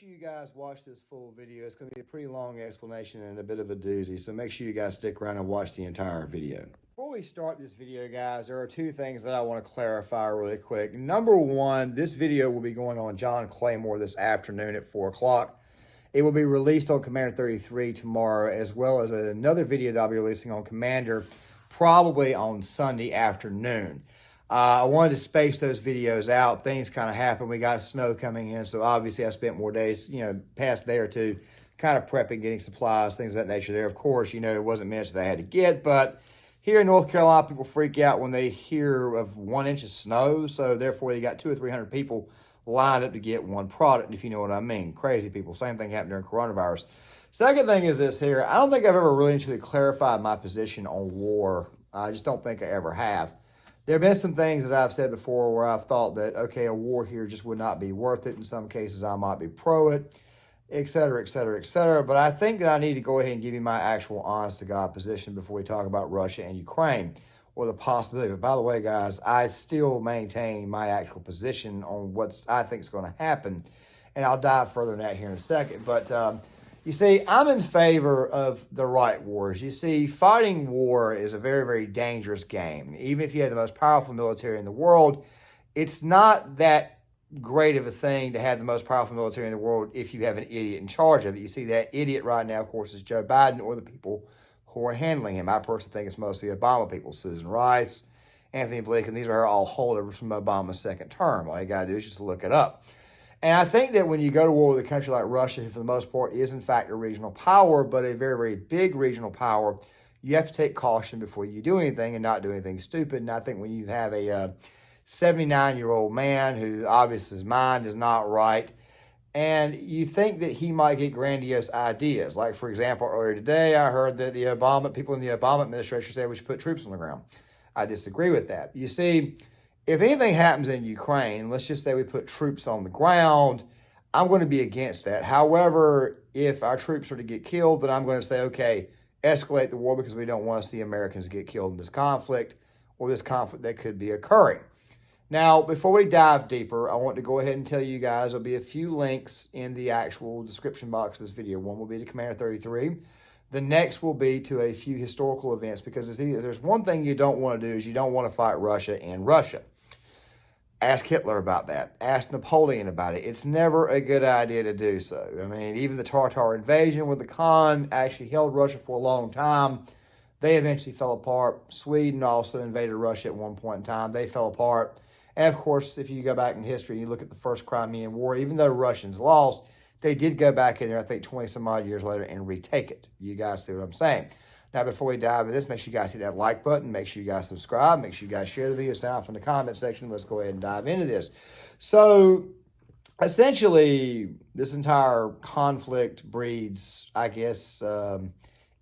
sure you guys watch this full video. It's going to be a pretty long explanation and a bit of a doozy, so make sure you guys stick around and watch the entire video. Before we start this video, guys, there are two things that I want to clarify really quick. Number one, this video will be going on John Claymore this afternoon at 4 o'clock. It will be released on Commander 33 tomorrow, as well as another video that I'll be releasing on Commander probably on Sunday afternoon. I wanted to space those videos out. Things kind of happened. We got snow coming in, so obviously I spent more days, past day or two, kind of prepping, getting supplies, things of that nature there. Of course, it wasn't much that I had to get, but here in North Carolina, people freak out when they hear of 1 inch of snow, so therefore you got 200 or 300 people lined up to get one product, if you know what I mean. Crazy people. Same thing happened during coronavirus. Second thing is this here. I don't think I've ever really truly clarified my position on war. I just don't think I ever have. There have been some things that I've said before where I've thought that, okay, a war here just would not be worth it. In some cases, I might be pro it, et cetera, et cetera, et cetera. But I think that I need to go ahead and give you my actual honest-to-God position before we talk about Russia and Ukraine or the possibility. But by the way, guys, I still maintain my actual position on what I think is going to happen. And I'll dive further in that here in a second. But you see, I'm in favor of the right wars. You see, fighting war is a very, very dangerous game. Even if you have the most powerful military in the world, it's not that great of a thing to have the most powerful military in the world if you have an idiot in charge of it. You see, that idiot right now, of course, is Joe Biden or the people who are handling him. I personally think it's mostly Obama people. Susan Rice, Anthony Blinken, these are all holdovers from Obama's second term. All you got to do is just look it up. And I think that when you go to war with a country like Russia, who for the most part is in fact a regional power, but a very, very big regional power, you have to take caution before you do anything and not do anything stupid. And I think when you have a 79-year-old man who obviously his mind is not right, and you think that he might get grandiose ideas. Like, for example, earlier today, I heard that people in the Obama administration said we should put troops on the ground. I disagree with that. You see, if anything happens in Ukraine, let's just say we put troops on the ground, I'm going to be against that. However, if our troops are to get killed, then I'm going to say, okay, escalate the war because we don't want to see Americans get killed in this conflict or this conflict that could be occurring. Now, before we dive deeper, I want to go ahead and tell you guys there'll be a few links in the actual description box of this video. One will be to Commander 33. The next will be to a few historical events because there's one thing you don't want to do is you don't want to fight Russia in Russia. Ask Hitler about that. Ask Napoleon about it. It's never a good idea to do so. I mean, even the Tartar invasion with the Khan actually held Russia for a long time. They eventually fell apart. Sweden also invaded Russia at one point in time. They fell apart. And of course, if you go back in history and you look at the first Crimean War, even though Russians lost, they did go back in there, I think, 20 some odd years later and retake it. You guys see what I'm saying? Now, before we dive into this, make sure you guys hit that like button. Make sure you guys subscribe. Make sure you guys share the video. Sound off in the comment section. Let's go ahead and dive into this. So, essentially, this entire conflict breeds, I guess,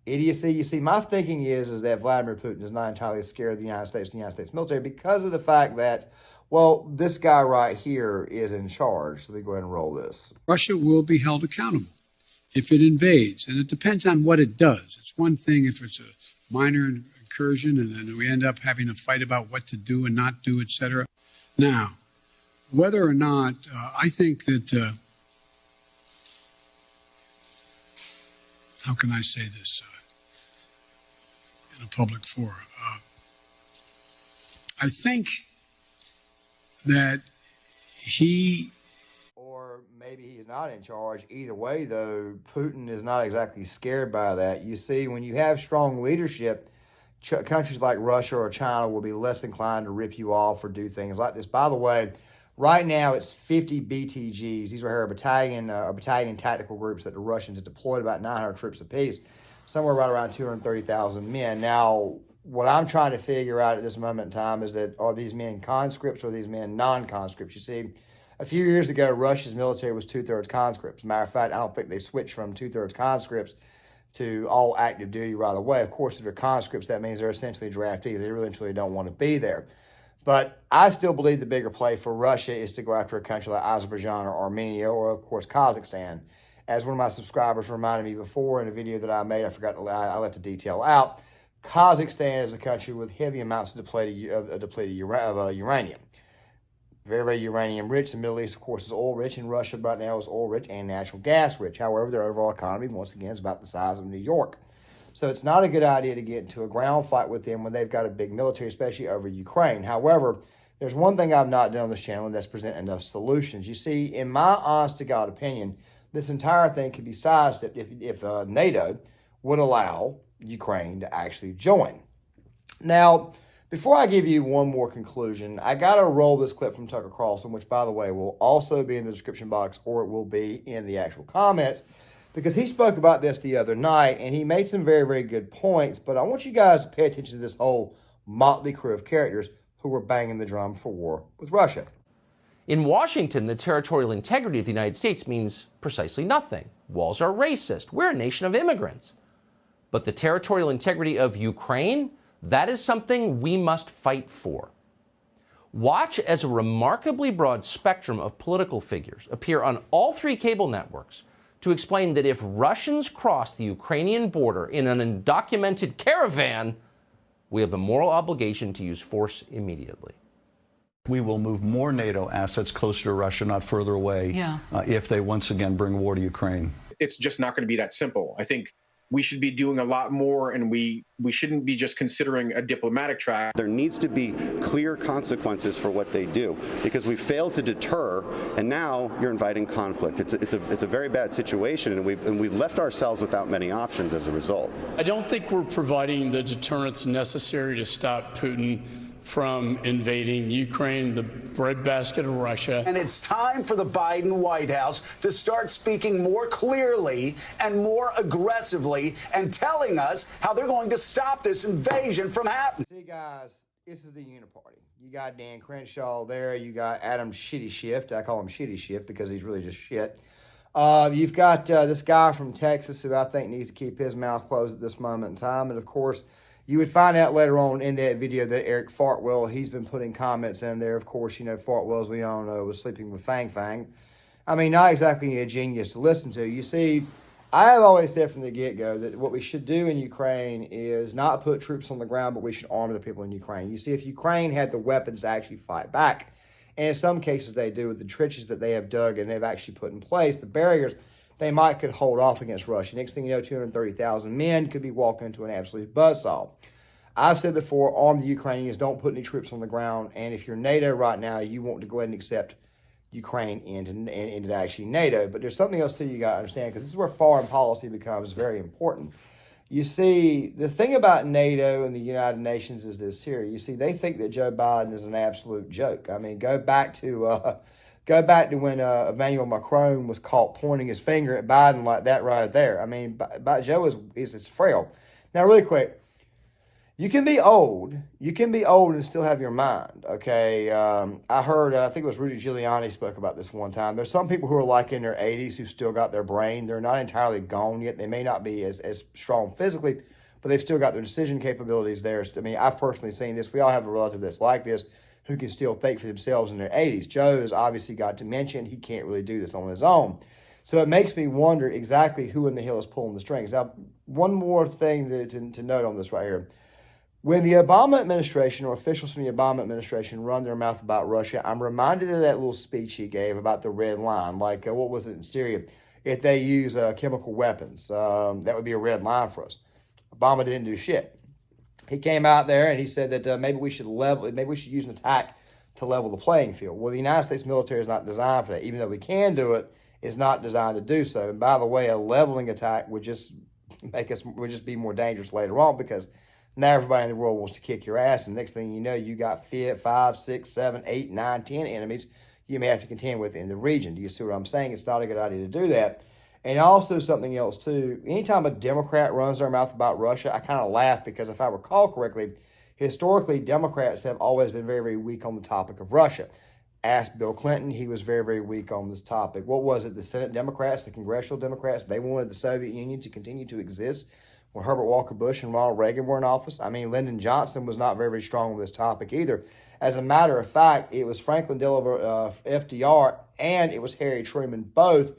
idiocy. You see, my thinking is that Vladimir Putin is not entirely scared of the United States and the United States military because of the fact that, well, this guy right here is in charge. So let me go ahead and roll this. Russia will be held accountable if it invades, and it depends on what it does. It's one thing if it's a minor incursion and then we end up having a fight about what to do and not do, etc. Now, whether or not, I think that, how can I say this in a public forum? I think that or maybe he's not in charge. Either way, though, Putin is not exactly scared by that. You see, when you have strong leadership, countries like Russia or China will be less inclined to rip you off or do things like this. By the way, right now it's 50 BTGs. These are battalion tactical groups that the Russians have deployed, about 900 troops apiece, somewhere right around 230,000 men. Now, what I'm trying to figure out at this moment in time is that are these men conscripts or are these men non-conscripts? You see, a few years ago, Russia's military was 2/3 conscripts. Matter of fact, I don't think they switched from 2/3 conscripts to all active duty right away. Of course, if they're conscripts, that means they're essentially draftees. They really and truly don't want to be there. But I still believe the bigger play for Russia is to go after a country like Azerbaijan or Armenia or, of course, Kazakhstan. As one of my subscribers reminded me before in a video that I made, I left the detail out. Kazakhstan is a country with heavy amounts of depleted uranium. very, very uranium rich. The Middle East, of course, is oil rich, and Russia right now is oil rich and natural gas rich. However, their overall economy, once again, is about the size of New York. So it's not a good idea to get into a ground fight with them when they've got a big military, especially over Ukraine. However, there's one thing I've not done on this channel, and that's present enough solutions. You see, in my honest to God opinion, this entire thing could be sidestepped if NATO would allow Ukraine to actually join. Now, before I give you one more conclusion, I got to roll this clip from Tucker Carlson, which, by the way, will also be in the description box or it will be in the actual comments, because he spoke about this the other night and he made some very, very good points. But I want you guys to pay attention to this whole motley crew of characters who were banging the drum for war with Russia. In Washington, the territorial integrity of the United States means precisely nothing. Walls are racist. We're a nation of immigrants. But the territorial integrity of Ukraine, that is something we must fight for. Watch as a remarkably broad spectrum of political figures appear on all three cable networks to explain that if Russians cross the Ukrainian border in an undocumented caravan, we have a moral obligation to use force immediately. We will move more NATO assets closer to Russia, not further away, if they once again bring war to Ukraine. It's just not going to be that simple. I think we should be doing a lot more, and we shouldn't be just considering a diplomatic track. There needs to be clear consequences for what they do, because we failed to deter, and now you're inviting conflict. It's a very bad situation, and we've left ourselves without many options as a result. I don't think we're providing the deterrence necessary to stop Putin from invading Ukraine, the breadbasket of Russia. And it's time for the Biden White House to start speaking more clearly and more aggressively and telling us how they're going to stop this invasion from happening. See, guys, this is the uniparty. You got Dan Crenshaw there. You got Adam Shitty Shift. I call him Shitty Shift because he's really just shit. You've got this guy from Texas who I think needs to keep his mouth closed at this moment in time. And, of course, you would find out later on in that video that Eric Fartwell, he's been putting comments in there. Of course, you know, Fartwell, as we all know, was sleeping with Fang Fang. I mean, not exactly a genius to listen to. You see, I have always said from the get-go that what we should do in Ukraine is not put troops on the ground, but we should arm the people in Ukraine. You see, if Ukraine had the weapons to actually fight back, and in some cases they do with the trenches that they have dug and they've actually put in place, the barriers, they might could hold off against Russia. Next thing you know, 230,000 men could be walking into an absolute buzzsaw. I've said before, arm the Ukrainians, don't put any troops on the ground, and if you're NATO right now, you want to go ahead and accept Ukraine into actually NATO. But there's something else too you got to understand, because this is where foreign policy becomes very important. You see, the thing about NATO and the United Nations is this here. You see, they think that Joe Biden is an absolute joke. I mean, go back to when Emmanuel Macron was caught pointing his finger at Biden like that right there. I mean, Joe is frail. Now, really quick, you can be old and still have your mind, okay? I heard, I think it was Rudy Giuliani spoke about this one time. There's some people who are like in their 80s who still got their brain. They're not entirely gone yet. They may not be as strong physically, but they've still got their decision capabilities there. I mean, I've personally seen this. We all have a relative that's like this who can still think for themselves in their 80s. Joe's obviously got dementia, and he can't really do this on his own. So it makes me wonder exactly who in the hell is pulling the strings. Now, one more thing to note on this right here. When the Obama administration or officials from the Obama administration run their mouth about Russia, I'm reminded of that little speech he gave about the red line. Like, what was it in Syria? If they use chemical weapons, that would be a red line for us. Obama didn't do shit. He came out there and he said that maybe we should use an attack to level the playing field. Well, the United States military is not designed for that. Even though we can do it, it's not designed to do so. And by the way, a leveling attack would just be more dangerous later on, because now everybody in the world wants to kick your ass, and next thing you know, you got 5, 6, 7, 8, 9, 10 enemies you may have to contend with in the region. Do you see what I'm saying? It's not a good idea to do that. And also something else too, anytime a Democrat runs their mouth about Russia, I kind of laugh, because if I recall correctly, historically, Democrats have always been very, very weak on the topic of Russia. Ask Bill Clinton, he was very, very weak on this topic. What was it? The Senate Democrats, the Congressional Democrats, they wanted the Soviet Union to continue to exist when Herbert Walker Bush and Ronald Reagan were in office. I mean, Lyndon Johnson was not very, very strong on this topic either. As a matter of fact, it was Franklin Delano, FDR, and it was Harry Truman, both,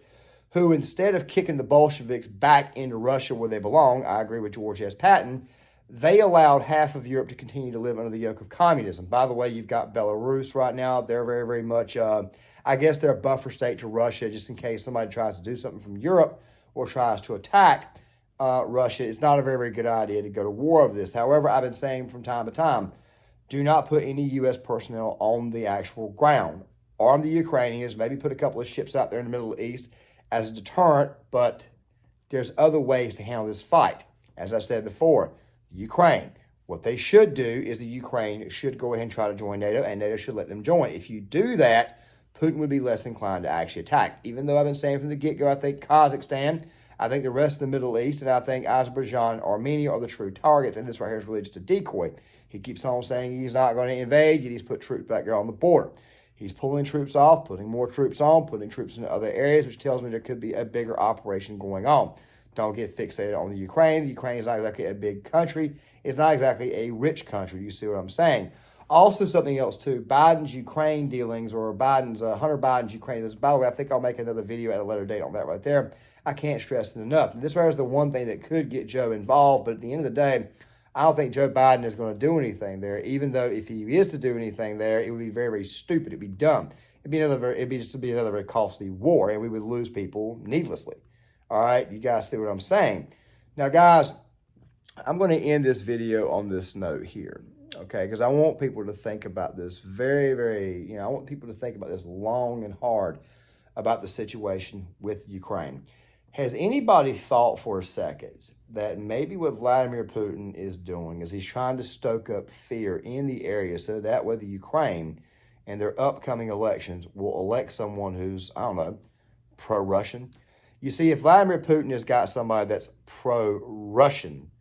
who instead of kicking the Bolsheviks back into Russia where they belong, I agree with George S. Patton, they allowed half of Europe to continue to live under the yoke of communism. By the way, you've got Belarus right now. They're very, very much, I guess they're a buffer state to Russia, just in case somebody tries to do something from Europe or tries to attack Russia. It's not a very, very good idea to go to war over this. However, I've been saying from time to time, do not put any U.S. personnel on the actual ground. Arm the Ukrainians, maybe put a couple of ships out there in the Middle East as a deterrent, but there's other ways to handle this fight. As I've said before, Ukraine, what they should do is the Ukraine should go ahead and try to join NATO, and NATO should let them join. If you do that, Putin would be less inclined to actually attack. Even though I've been saying from the get-go, I think Kazakhstan, I think the rest of the Middle East, and I think Azerbaijan and Armenia are the true targets, and this right here is really just a decoy. He keeps on saying he's not going to invade, yet he's put troops back there on the border. He's pulling troops off, putting more troops on, putting troops in other areas, which tells me there could be a bigger operation going on. Don't get fixated on the Ukraine. The Ukraine is not exactly a big country. It's not exactly a rich country. You see what I'm saying? Also, something else, too. Biden's Ukraine dealings, or Hunter Biden's Ukraine. By the way, I think I'll make another video at a later date on that right there. I can't stress it enough. This right is the one thing that could get Joe involved, but at the end of the day, I don't think Joe Biden is going to do anything there, even though if he is to do anything there, it would be very, very stupid. It'd be dumb. It'd be another very costly war, and we would lose people needlessly. All right, you guys see what I'm saying? Now, guys, I'm going to end this video on this note here, okay? Because I want people to think about this very, very, I want people to think about this long and hard about the situation with Ukraine. Has anybody thought for a second that maybe what Vladimir Putin is doing is he's trying to stoke up fear in the area so that way the Ukraine and their upcoming elections will elect someone who's, I don't know, pro-Russian? You see, if Vladimir Putin has got somebody that's pro-Russian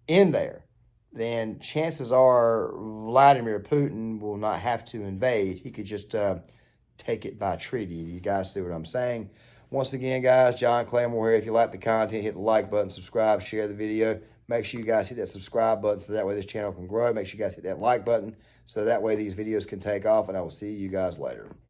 in there, then chances are Vladimir Putin will not have to invade. He could just take it by treaty. You guys see what I'm saying? Once again, guys, John Claymore here. If you like the content, hit the like button, subscribe, share the video. Make sure you guys hit that subscribe button so that way this channel can grow. Make sure you guys hit that like button so that way these videos can take off, and I will see you guys later.